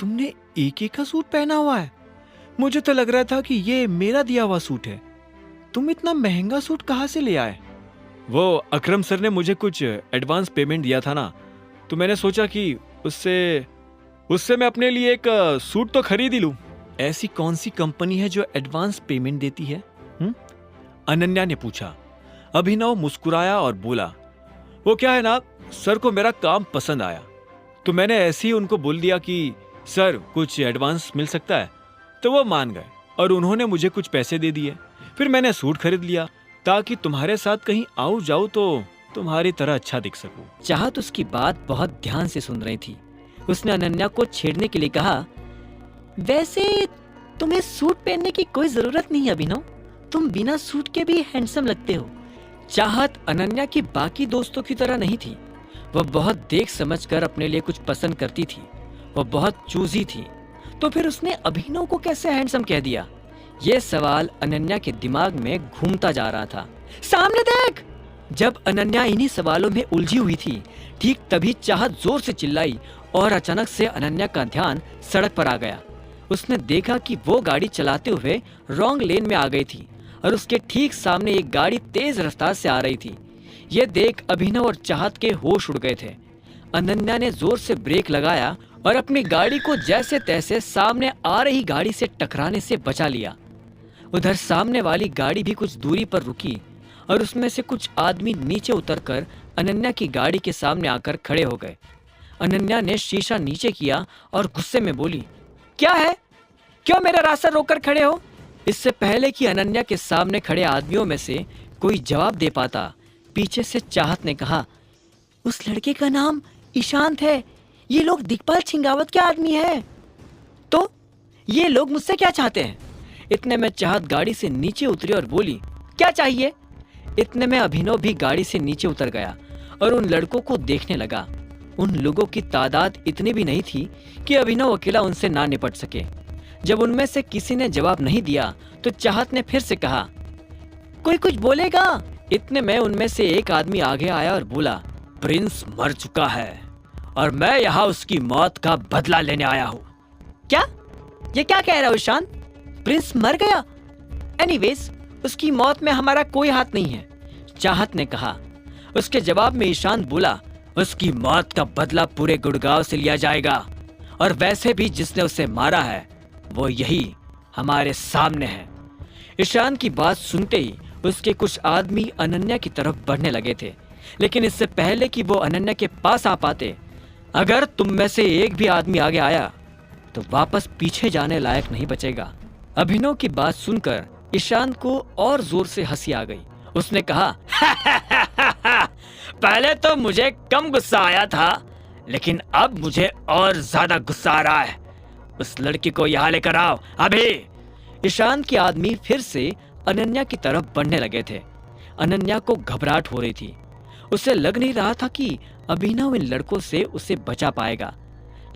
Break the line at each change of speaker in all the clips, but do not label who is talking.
तुमने एके का सूट पहना हुआ है? मुझे तो लग रहा था कि ये मेरा दिया हुआ सूट है। तुम इतना महंगा सूट कहाँ से ले आए? वो अकरम सर ने मुझे कुछ एडवांस पेमेंट दिया था ना, तो मैंने सोचा कि उससे मैं अपने लिए एक सूट तो खरीद ही लूं। ऐसी कौन सी कंपनी है जो एडवांस पेमेंट देती है? अनन्या ने पूछा। अभिनव मुस्कुराया और बोला, वो क्या है ना, सर को मेरा काम पसंद आया, तो मैंने ऐसे ही उनको बोल दिया कि सर कुछ एडवांस मिल सकता है, तो वो मान गए और उन्होंने मुझे कुछ पैसे दे दिए। फिर मैंने सूट खरीद लिया ताकि तुम्हारे साथ कहीं आऊं जाऊं तो तुम्हारी तरह अच्छा दिख सकूं।
चाहत उसकी बात बहुत ध्यान से सुन रही थी। उसने अनन्या को छेड़ने के लिए कहा, वैसे तुम्हें सूट पहनने की कोई जरूरत नहीं अभिनव, तुम बिना सूट के भी हैंडसम लगते हो। चाहत अनन्या की बाकी दोस्तों की तरह नहीं थी। वह बहुत देख समझकर अपने लिए कुछ पसंद करती थी। वह बहुत चूजी थी। तो फिर उसने अभिनव को कैसे हैंडसम कह दिया? यह सवाल अनन्या के दिमाग में घूमता जा रहा था। सामने देख! जब अनन्या इन्हीं सवालों में उलझी हुई थी, ठीक तभी चाहत जोर से चिल्लाई और अचानक से अनन्या का ध्यान सड़क पर आ गया। उसने देखा कि वो गाड़ी चलाते हुए रॉन्ग लेन में आ गई थी और उसके ठीक सामने एक गाड़ी तेज रफ्तार से आ रही थी। यह देख अभिनव और चाहत के होश उड़ गए थे। अनन्या ने जोर से ब्रेक लगाया और अपनी गाड़ी को जैसे तैसे सामने आ रही गाड़ी से टकराने से बचा लिया। उधर सामने वाली गाड़ी भी कुछ दूरी पर रुकी और उसमें से कुछ आदमी नीचे उतरकर अनन्या की गाड़ी के सामने आकर खड़े हो गए। अनन्या ने शीशा नीचे किया और गुस्से में बोली, क्या है? क्यों मेरा रास्ता रोककर खड़े हो? इससे पहले कि अनन्या के सामने खड़े आदमियों में से कोई जवाब दे पाता, पीछे से चाहत ने कहा, उस लड़के का नाम ईशांत है। ये लोग दिग्पाल छिंगावत के आदमी है। तो ये लोग मुझसे क्या चाहते हैं? इतने में चाहत गाड़ी से नीचे उतरी और बोली, क्या चाहिए? इतने में अभिनव भी गाड़ी से नीचे उतर गया और उन लड़कों को देखने लगा। उन लोगों की तादाद इतनी भी नहीं थी कि अभिनव अकेला उनसे ना निपट सके। जब उनमें से किसी ने जवाब नहीं दिया तो चाहत ने फिर से कहा, कोई कुछ बोलेगा? इतने में उनमें से एक आदमी आगे आया और बोला, प्रिंस मर चुका है और मैं यहाँ उसकी मौत का बदला लेने आया हूँ। क्या? ये क्या कह रहा हो ईशान? प्रिंस मर गया? एनीवेज, उसकी मौत में हमारा कोई हाथ नहीं है, चाहत ने कहा। उसके जवाब में ईशान बोला, उसकी मौत का बदला पूरे गुड़गांव से लिया जाएगा और वैसे भी जिसने उसे मारा है वो यही हमारे सामने है। ईशान की बात सुनते ही उसके कुछ आदमी अनन्या की तरफ बढ़ने लगे थे, लेकिन इससे पहले कि वो अनन्या के पास आ पाते, अगर तुम में से एक भी आदमी आगे आया तो वापस पीछे जाने लायक नहीं बचेगा। अभिनव की बात सुनकर ईशान को और जोर से हंसी आ गई। उसने कहा, पहले तो मुझे कम गुस्सा आया था, लेकिन अब मुझे और ज्यादा गुस्सा आ रहा है। उस लड़की को यहाँ लेकर आओ अभी। ईशान के आदमी फिर से अनन्या की तरफ बढ़ने लगे थे। अनन्या को घबराहट हो रही थी। उसे लग नहीं रहा था कि अभिनव इन लड़कों से उसे बचा पाएगा,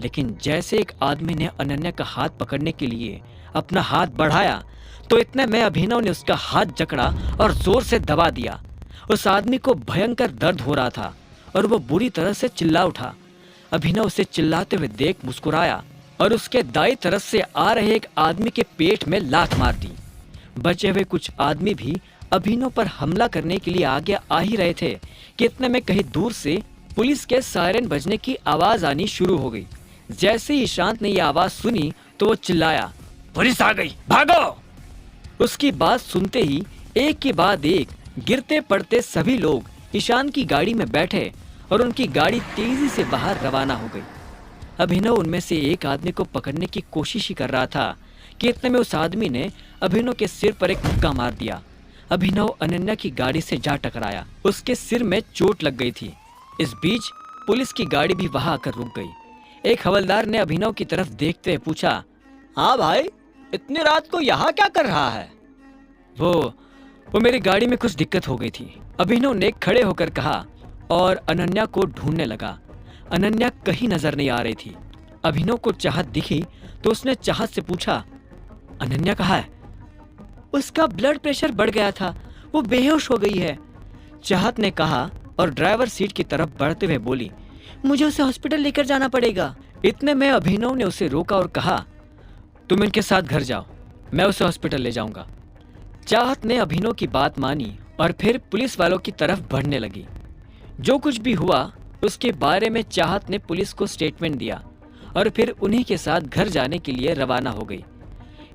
लेकिन जैसे एक आदमी ने अनन्या का हाथ पकड़ने के लिए अपना हाथ बढ़ाया तो इतने में अभिनव ने उसका हाथ जकड़ा और जोर से दबा दिया। उस आदमी को भयंकर दर्द हो रहा था और वो बुरी तरह से चिल्ला उठा। अभिनव उसे चिल्लाते हुए देख मुस्कुराया और उसके दाईं तरफ से आ रहे एक आदमी के पेट में लात मार दी। बचे हुए कुछ आदमी भी अभिनव पर हमला करने के लिए आगे आ ही रहे थे कि इतने में कहीं दूर से पुलिस के सायरन बजने की आवाज आनी शुरू हो गई। जैसे ही ईशांत ने यह आवाज सुनी तो वो चिल्लाया, पुलिस आ गई, भागो! उसकी बात सुनते ही एक के बाद एक गिरते पड़ते सभी लोग ईशान की गाड़ी में बैठे और उनकी गाड़ी तेजी से बाहर रवाना हो गई। अभिनव उनमें से एक आदमी को पकड़ने की कोशिश ही कर रहा था कि इतने में उस आदमी ने अभिनव के सिर पर एक मुक्का मार दिया। अभिनव अनन्या की गाड़ी से जा टकराया। उसके सिर में चोट लग गई थी। इस बीच पुलिस की गाड़ी भी वहां आकर रुक गई। एक हवलदार ने अभिनव की तरफ देखते हुए पूछा, हाँ भाई, इतनी रात को यहाँ क्या कर रहा है? वो मेरी गाड़ी में कुछ दिक्कत हो गई थी, अभिनव ने खड़े होकर कहा और अनन्या को ढूंढने लगा। अनन्या कहीं नजर नहीं आ रही थी। अभिनव को चाहत दिखी तो उसने चाहत से पूछा, अनन्या कहाँ है? उसका ब्लड प्रेशर बढ़ गया था, वो बेहोश हो गई है, चाहत ने कहा और ड्राइवर सीट की तरफ बढ़ते हुए बोली, मुझे उसे हॉस्पिटल लेकर जाना पड़ेगा। इतने में अभिनव ने उसे रोका और कहा, तुम इनके साथ घर जाओ, मैं उसे हॉस्पिटल ले जाऊंगा। चाहत ने अभिनव की बात मानी और फिर पुलिस वालों की तरफ बढ़ने लगी। जो कुछ भी हुआ उसके बारे में चाहत ने पुलिस को स्टेटमेंट दिया और फिर उन्हीं के साथ घर जाने के लिए रवाना हो गई।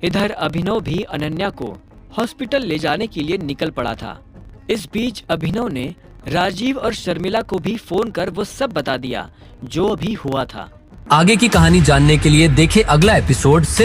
इधर अभिनव भी अनन्या को हॉस्पिटल ले जाने के लिए निकल पड़ा था। इस बीच अभिनव ने राजीव और शर्मिला को भी फोन कर वो सब बता दिया जो अभी हुआ था।
आगे की कहानी जानने के लिए देखें अगला एपिसोड सिर्फ